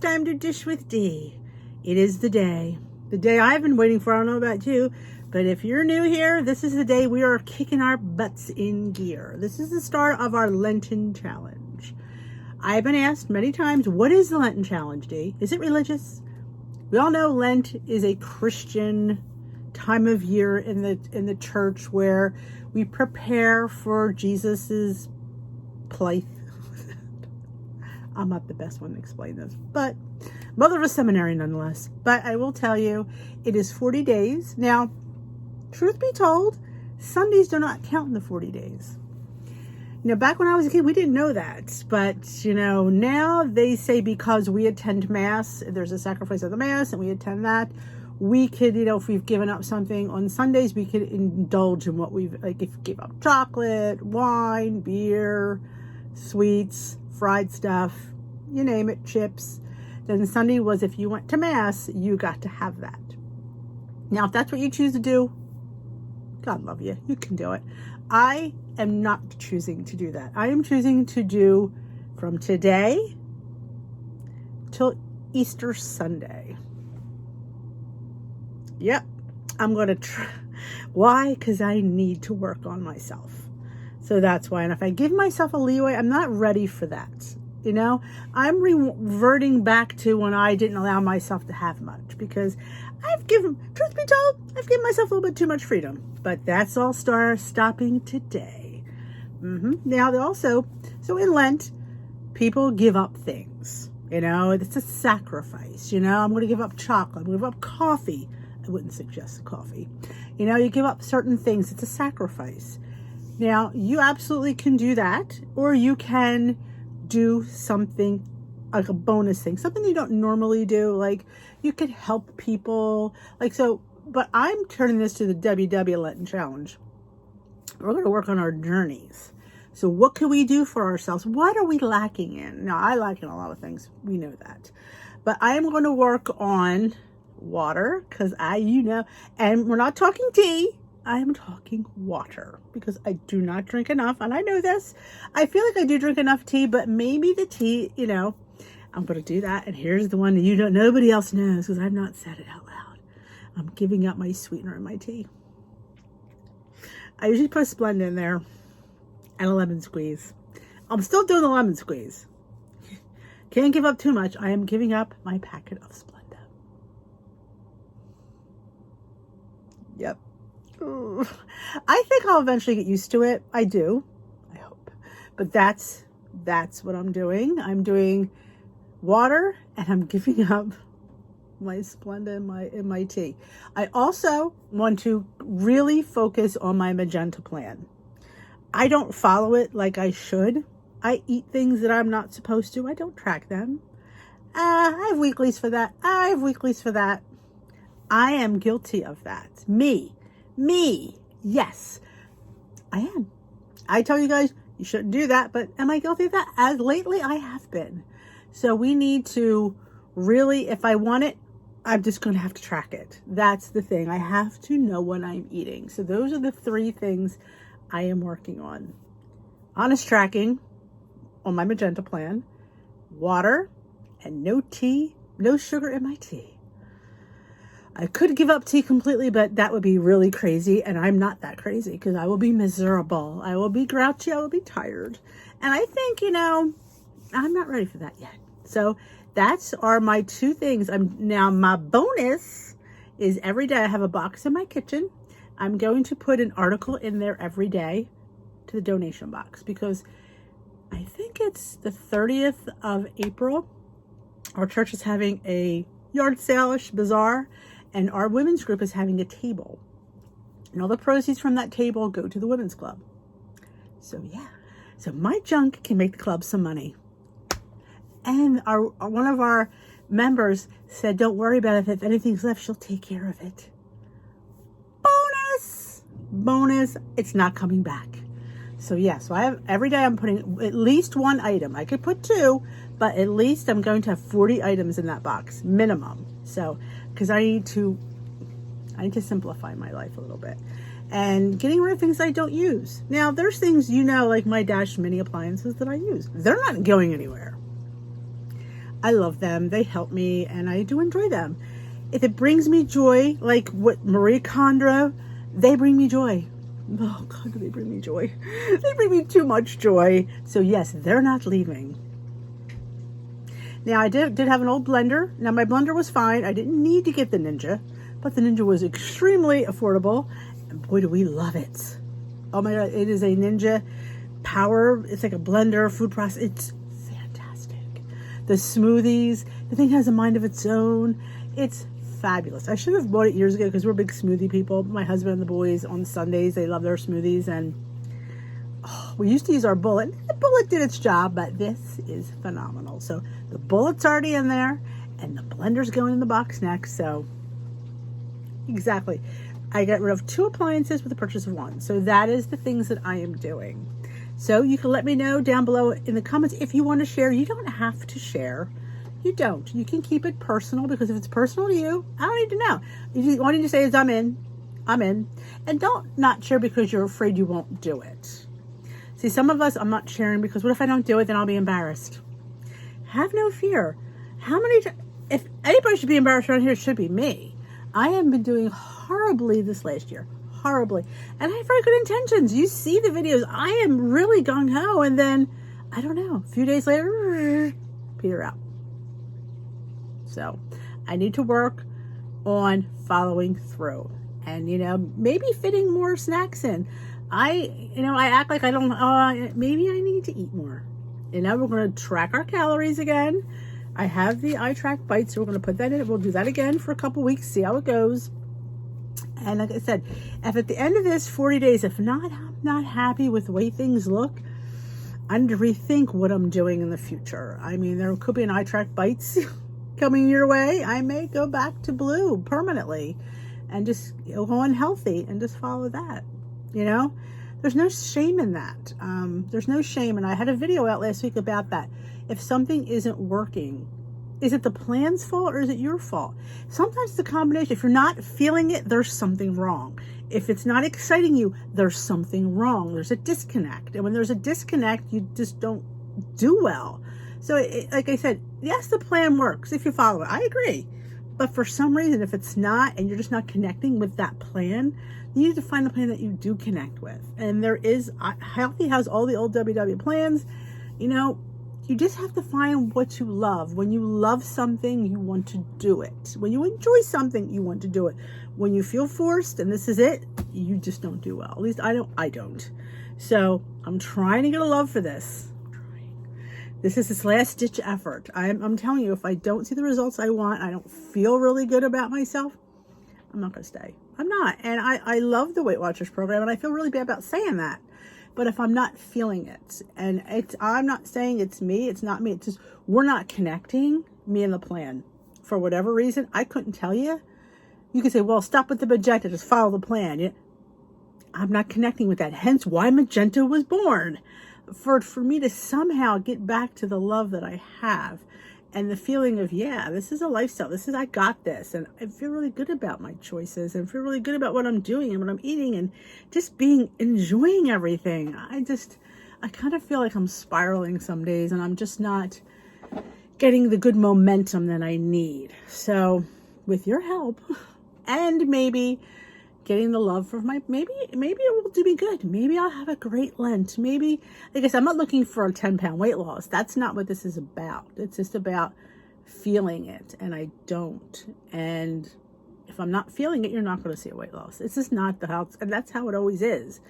time to dish with D. It is the day I've been waiting for. I don't know about you, but if you're new here, this is the day we are kicking our butts in gear. This is the start of our Lenten challenge. I've been asked many times, what is the Lenten challenge, D? Is it religious? We all know Lent is a Christian time of year in the church where we prepare for Jesus's plight. I'm not the best one to explain this, but mother of a seminary nonetheless. But I will tell you, it is 40 days. Now, truth be told, Sundays do not count in the 40 days. Back when I was a kid, we didn't know that. But, now they say because we attend Mass, there's a sacrifice of the Mass, and we attend that, we could, if we've given up something on Sundays, we could indulge in what we've, like if you give up chocolate, wine, beer, sweets, fried stuff, you name it, chips. Then Sunday was if you went to Mass, you got to have that. Now, if that's what you choose to do, God love you. You can do it. I am not choosing to do that. I am choosing to do from today till Easter Sunday. Yep. I'm going to try. Why? Because I need to work on myself. So that's why. And if I give myself a leeway, I'm not ready for that. I'm reverting back to when I didn't allow myself to have much, because truth be told, I've given myself a little bit too much freedom. But that's all stopping today. Now, also, so in Lent, people give up things. It's a sacrifice. I'm going to give up chocolate. I'm going to give up coffee. I wouldn't suggest coffee. You give up certain things. It's a sacrifice. Now, you absolutely can do that, or you can do something like a bonus thing, something you don't normally do. Like you could help people, but I'm turning this to the WW Lenten Challenge. We're going to work on our journeys. So what can we do for ourselves? What are we lacking in? Now, I lack in a lot of things. We know that. But I am going to work on water because and we're not talking tea. I am talking water because I do not drink enough. And I know this. I feel like I do drink enough tea, but maybe the tea, I'm going to do that. And here's the one that nobody else knows because I've not said it out loud. I'm giving up my sweetener in my tea. I usually put a Splenda in there and a lemon squeeze. I'm still doing the lemon squeeze. Can't give up too much. I am giving up my packet of Splenda. Yep. Ooh. I think I'll eventually get used to it. I do. I hope. But that's what I'm doing. I'm doing water and I'm giving up my Splenda in my tea. I also want to really focus on my magenta plan. I don't follow it like I should. I eat things that I'm not supposed to. I don't track them. I have weeklies for that. I am guilty of that. Me. Yes, I am. I tell you guys, you shouldn't do that, but am I guilty of that? As lately, I have been. So we need to really, if I want it, I'm just going to have to track it. That's the thing. I have to know what I'm eating. So those are the 3 things I am working on. Honest tracking on my magenta plan, water, and no tea, no sugar in my tea. I could give up tea completely, but that would be really crazy. And I'm not that crazy because I will be miserable. I will be grouchy. I will be tired. And I think, I'm not ready for that yet. So that's are my 2 things. Now my bonus is every day I have a box in my kitchen. I'm going to put an article in there every day to the donation box because I think it's the 30th of April. Our church is having a yard sale-ish bazaar. And our women's group is having a table. And all the proceeds from that table go to the women's club. So yeah. So my junk can make the club some money. And one of our members said, don't worry about it. If anything's left, she'll take care of it. Bonus. It's not coming back. So yeah. So I have every day I'm putting at least 1 item. I could put 2, but at least I'm going to have 40 items in that box minimum. So, because I need to simplify my life a little bit and getting rid of things I don't use. Now, there's things, like my Dash mini appliances that I use. They're not going anywhere. I love them. They help me, and I do enjoy them. If it brings me joy, like what Marie Kondo, they bring me joy. Oh God, do they bring me joy? They bring me too much joy. So yes, they're not leaving. Now I did have an old blender. Now my blender was fine. I didn't need to get the Ninja, but the Ninja was extremely affordable. And boy, do we love it. Oh my God, it is a Ninja power. It's like a blender, food processor. It's fantastic. The smoothies, the thing has a mind of its own. It's fabulous. I should have bought it years ago because we're big smoothie people. My husband and the boys on Sundays, they love their smoothies, and we used to use our bullet. The bullet did its job, but this is phenomenal. So the bullet's already in there, and the blender's going in the box next. So exactly, I got rid of 2 appliances with the purchase of 1. So that is the things that I am doing. So you can let me know down below in the comments if you want to share. You don't have to share. You don't. You can keep it personal, because if it's personal to you, I don't need to know. All you need to say is I'm in. And don't not share because you're afraid you won't do it. See, some of us, I'm not sharing because what if I don't do it, then I'll be embarrassed. Have no fear. If anybody should be embarrassed around here, it should be me. I have been doing horribly this last year. Horribly. And I have very good intentions. You see the videos. I am really gung-ho, and then, I don't know, a few days later, peter out. So I need to work on following through and, maybe fitting more snacks in. I act like I don't, maybe I need to eat more. We're going to track our calories again. I have the iTrack Bites, so we're going to put that in. We'll do that again for a couple weeks, see how it goes. And like I said, if at the end of this 40 days, if not, I'm not happy with the way things look, I need to rethink what I'm doing in the future. I mean, there could be an iTrack Bites coming your way. I may go back to blue permanently and just go unhealthy and just follow that. There's no shame in that. There's no shame. And I had a video out last week about that. If something isn't working, is it the plan's fault or is it your fault? Sometimes it's a combination. If you're not feeling it, there's something wrong. If it's not exciting you, there's something wrong. There's a disconnect. And when there's a disconnect, you just don't do well. So like I said, yes, the plan works if you follow it. I agree. But for some reason, if it's not, and you're just not connecting with that plan, you need to find the plan that you do connect with. And there is, Healthy has all the old WW plans. You just have to find what you love. When you love something, you want to do it. When you enjoy something, you want to do it. When you feel forced, and this is it, you just don't do well. At least I don't. So I'm trying to get a love for this. This is this last ditch effort. I'm telling you, if I don't see the results I want, I don't feel really good about myself, I'm not going to stay. I'm not. And I love the Weight Watchers program, and I feel really bad about saying that. But if I'm not feeling it, and I'm not saying it's me, it's not me, it's just we're not connecting, me and the plan. For whatever reason, I couldn't tell you. You could say, well, stop with the magenta, just follow the plan. I'm not connecting with that. Hence why magenta was born. For me to somehow get back to the love that I have and the feeling of, yeah, this is a lifestyle. I got this. And I feel really good about my choices and feel really good about what I'm doing and what I'm eating and just enjoying everything. I kind of feel like I'm spiraling some days and I'm just not getting the good momentum that I need. So with your help and maybe getting the love for maybe it will do me good. Maybe I'll have a great Lent. Maybe, like I said, I'm not looking for a 10-pound weight loss. That's not what this is about. It's just about feeling it, and I don't. And if I'm not feeling it, you're not going to see a weight loss. It's just not and that's how it always is.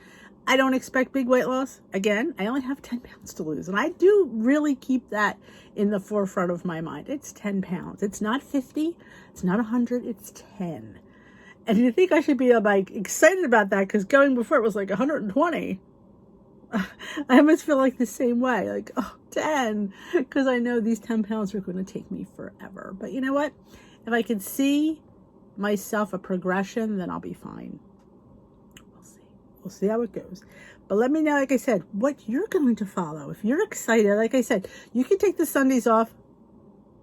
I don't expect big weight loss. Again, I only have 10 pounds to lose, and I do really keep that in the forefront of my mind. It's 10 pounds. It's not 50. It's not 100. It's 10. And you think I should be excited about that because going before it was 120. I almost feel like the same way, 10, because I know these 10 pounds are going to take me forever. But you know what? If I can see myself a progression, then I'll be fine. We'll see how it goes. But let me know, like I said, what you're going to follow. If you're excited, like I said, you can take the Sundays off.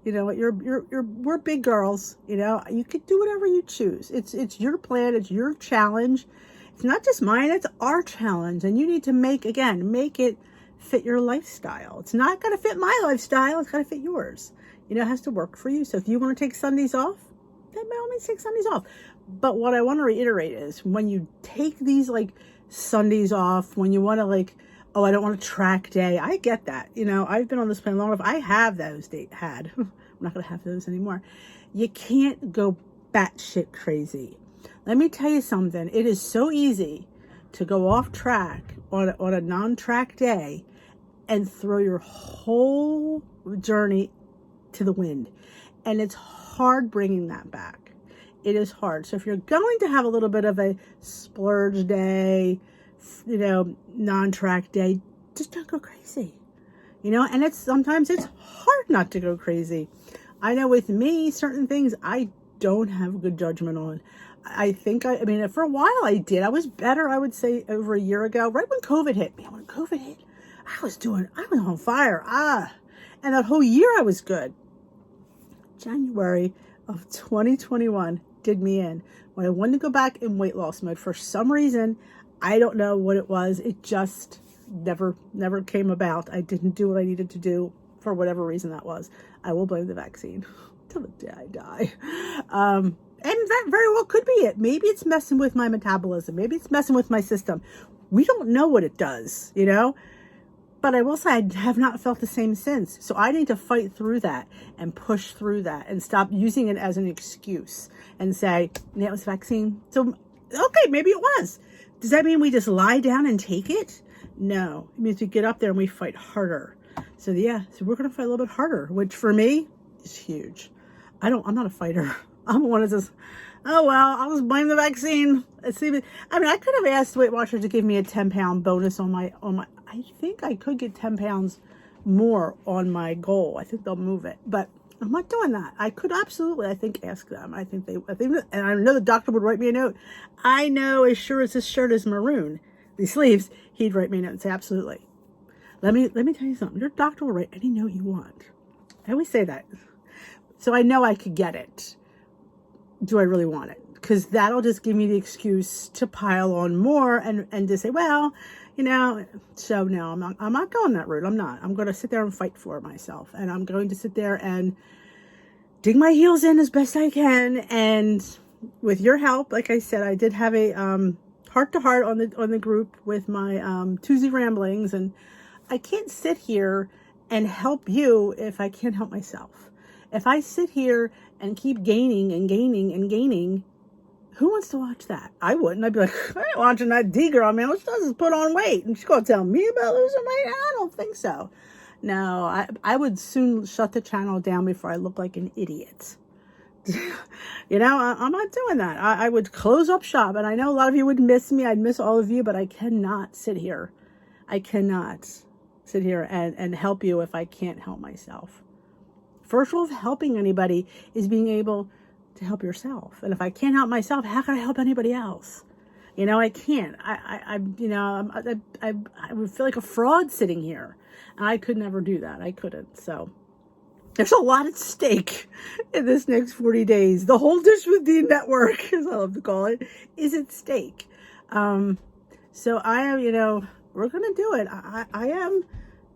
We're big girls, you could do whatever you choose. It's your plan. It's your challenge. It's not just mine. It's our challenge. And you need to make it fit your lifestyle. It's not going to fit my lifestyle. It's got to fit yours. You know, it has to work for you. So if you want to take Sundays off, then by all means take Sundays off. But what I want to reiterate is when you take these like Sundays off, when you want to like, oh, I don't want a track day. I get that. You know, I've been on this plane long enough. I have those had. I'm not going to have those anymore. You can't go batshit crazy. Let me tell you something. It is so easy to go off track on a non-track day and throw your whole journey to the wind. And it's hard bringing that back. It is hard. So if you're going to have a little bit of a splurge day, you know, non-track day, just don't go crazy. You know, and sometimes it's hard not to go crazy. I know with me, certain things I don't have good judgment on. I mean, for a while I did. I was better, I would say, over a year ago, right when COVID hit. Man, when COVID hit, I was on fire. And that whole year I was good. January of 2021 did me in. When I wanted to go back in weight loss mode, for some reason, I don't know what it was. It just never came about. I didn't do what I needed to do for whatever reason that was. I will blame the vaccine till the day I die. And that very well could be it. Maybe it's messing with my metabolism. Maybe it's messing with my system. We don't know what it does, you know? But I will say I have not felt the same since. So I need to fight through that and push through that and stop using it as an excuse and say, yeah, it was vaccine. So, okay, maybe it was. Does that mean we just lie down and take it? No. It means we get up there and we fight harder. So yeah, so we're going to fight a little bit harder, which for me is huge. I'm not a fighter. I'm one that says, oh, well, I'll just blame the vaccine. I mean, I could have asked Weight Watchers to give me a 10-pound bonus on my, I think I could get 10 pounds more on my goal. I think they'll move it, but I'm not doing that. I could absolutely, I think, ask them. I think, and I know the doctor would write me a note. I know as sure as this shirt is maroon, these sleeves, he'd write me a note and say, absolutely. Let me tell you something. Your doctor will write any note you want. I always say that. So I know I could get it. Do I really want it? Because that'll just give me the excuse to pile on more and to say, well, you know, so no, I'm not going that route. I'm not. I'm going to sit there and fight for myself. And I'm going to sit there and dig my heels in as best I can. And with your help, like I said, I did have a heart-to-heart on the group with my Tuesday ramblings. And I can't sit here and help you if I can't help myself. If I sit here and keep gaining and gaining and gaining, who wants to watch that? I wouldn't. I'd be like, I ain't watching that D girl, man. What she does is put on weight. And she's going to tell me about losing weight? I don't think so. No, I would soon shut the channel down before I look like an idiot. You know, I'm not doing that. I would close up shop. And I know a lot of you would miss me. I'd miss all of you, but I cannot sit here. I cannot sit here and help you if I can't help myself. First rule of helping anybody is being able to help yourself. And if I can't help myself, how can I help anybody else? You know, I can't. I would feel like a fraud sitting here. And I could never do that. I couldn't. So there's a lot at stake in this next 40 days. The whole Dish with Dean network, as I love to call it, is at stake. So I am, you know, we're going to do it. I am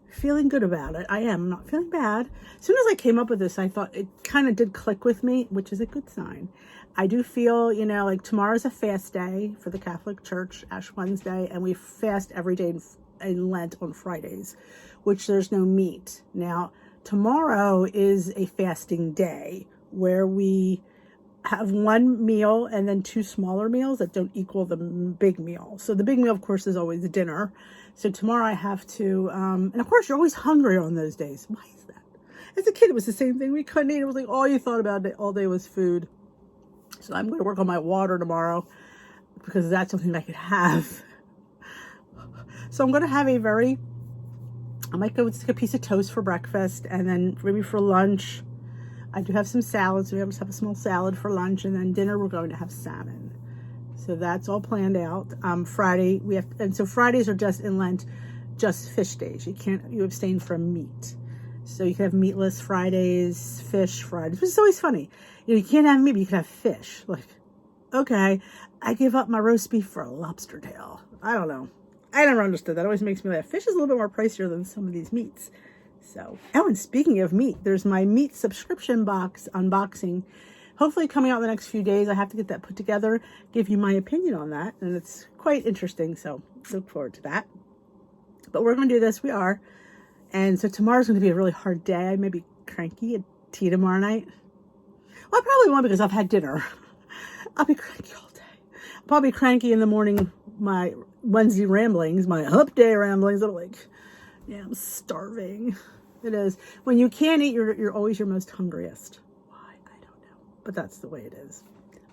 feeling good about it. I am not feeling bad. As soon as I came up with this, I thought it kind of did click with me, which is a good sign. I do feel, you know, like tomorrow's a fast day for the Catholic Church, Ash Wednesday, and we fast every day in Lent on Fridays, which there's no meat. Now, tomorrow is a fasting day where we have one meal and then two smaller meals that don't equal the big meal. So the big meal, of course, is always the dinner. So tomorrow I have to, and of course you're always hungry on those days. Why is that? As a kid, it was the same thing. We couldn't eat. It was like all you thought about all day was food. So I'm going to work on my water tomorrow because that's something I could have. So I'm going to have I might go with a piece of toast for breakfast, and then maybe for lunch, I do have some salads. We have a small salad for lunch, and then dinner we're going to have salmon. So that's all planned out. Friday so Fridays are just in Lent, just fish days. You abstain from meat. So you can have meatless Fridays, fish Fridays, which is always funny. You know, you can't have meat, but you can have fish. Like, okay, I give up my roast beef for a lobster tail. I don't know. I never understood that. It always makes me laugh. Fish is a little bit more pricier than some of these meats. So, oh, and speaking of meat, there's my meat subscription box unboxing. Hopefully coming out in the next few days. I have to get that put together, give you my opinion on that. And it's quite interesting. So look forward to that. But we're going to do this. We are. And so tomorrow's going to be a really hard day. I may be cranky at tea tomorrow night. Well, I probably won't because I've had dinner. I'll be cranky all day. I'll probably be cranky in the morning. My Wednesday ramblings, my hump day ramblings. I'm like, yeah, I'm starving. It is. When you can't eat, you're always your most hungriest. Why? I don't know. But that's the way it is.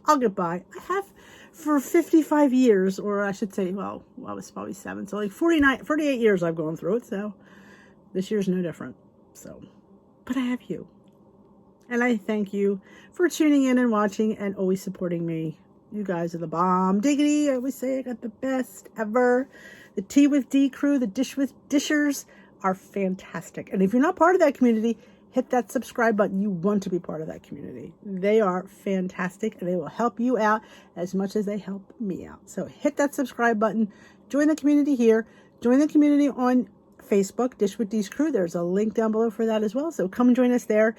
I'll get by. I have for 55 years, or I should say, well, I was probably 7. So like 48 years I've gone through it. So this year's no different. So, but I have you. And I thank you for tuning in and watching and always supporting me. You guys are the bomb. Diggity. I always say I got the best ever. The Tea with D crew, the Dish with Dishers are fantastic. And if you're not part of that community, hit that subscribe button. You want to be part of that community. They are fantastic and they will help you out as much as they help me out. So hit that subscribe button. Join the community here. Join the community on Facebook, Dish with D's crew. There's a link down below for that as well. So come join us there.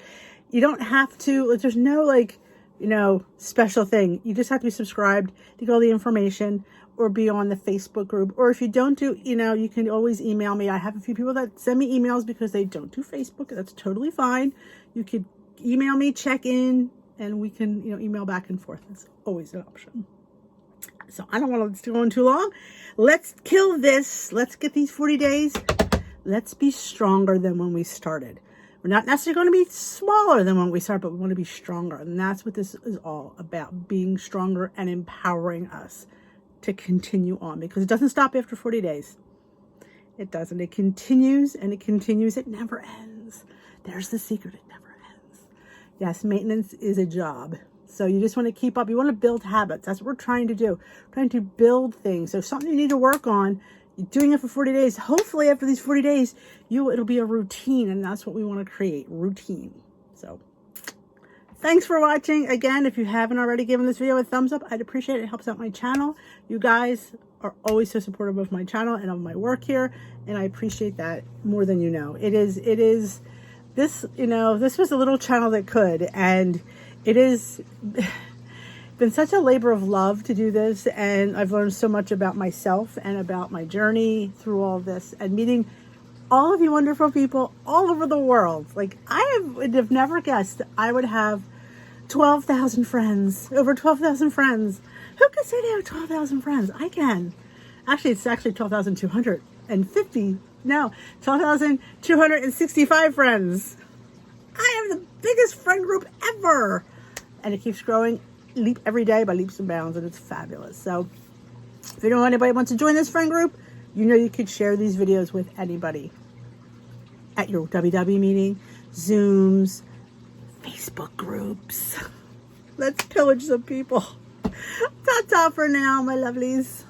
You don't have to, there's no special thing. You just have to be subscribed to get all the information or be on the Facebook group. Or if you don't do, you can always email me. I have a few people that send me emails because they don't do Facebook. That's totally fine. You could email me, check in, and we can, email back and forth. It's always an option. So I don't want to go on too long. Let's kill this. Let's get these 40 days. Let's be stronger than when we started. We're not necessarily going to be smaller than when we start, but we want to be stronger. And that's what this is all about, being stronger and empowering us to continue on, because it doesn't stop after 40 days. It doesn't. It continues and it continues. It never ends. There's the secret. It never ends. Yes, maintenance is a job. So you just want to keep up. You want to build habits. That's what we're trying to do. We're trying to build things. So something you need to work on, you're doing it for 40 days. Hopefully after these 40 days, it'll be a routine, and that's what we want to create, routine. So thanks for watching. Again, if you haven't already given this video a thumbs up, I'd appreciate it. It helps out my channel. You guys are always so supportive of my channel and of my work here, and I appreciate that more than you know. This was a little channel that could, and it is been such a labor of love to do this, and I've learned so much about myself and about my journey through all this and meeting all of you wonderful people all over the world. Like, would have never guessed I would have 12,000 friends, over 12,000 friends. Who could say they have 12,000 friends? I can. Actually, it's actually 12,250. No, 12,265 friends. I have the biggest friend group ever. And it keeps growing every day by leaps and bounds, and it's fabulous. So if you know anybody wants to join this friend group, you could share these videos with anybody at your WW meeting, Zooms, Facebook groups. Let's pillage some people. Ta-ta for now, my lovelies.